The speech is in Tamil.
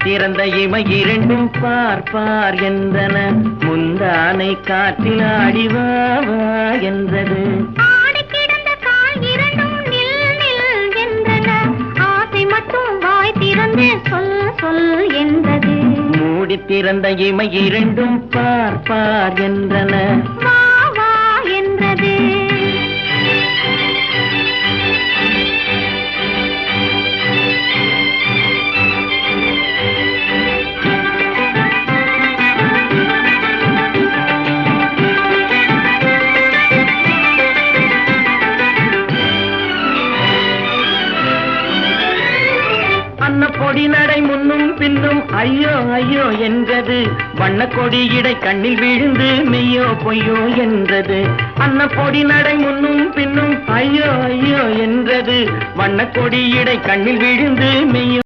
திறந்த இமை இரண்டும் பார் பார் என்றன. முந்தானை காற்றில் ஆடிவா வா என்றது. மூடி திறந்த இமை இரண்டும் பார் பார் என்றன. வா வா என்றது. பொடி நடை முன்னும் பின்னும் ஐயோ ஐயோ என்றது. வண்ண கொடி இடை கண்ணில் விழுந்து மெய்யோ பொய்யோ என்றது. அன்ன பொடி நடை முன்னும் பின்னும் ஐயோ ஐயோ என்றது. வண்ண கொடி இடை கண்ணில் விழுந்து மெய்யோ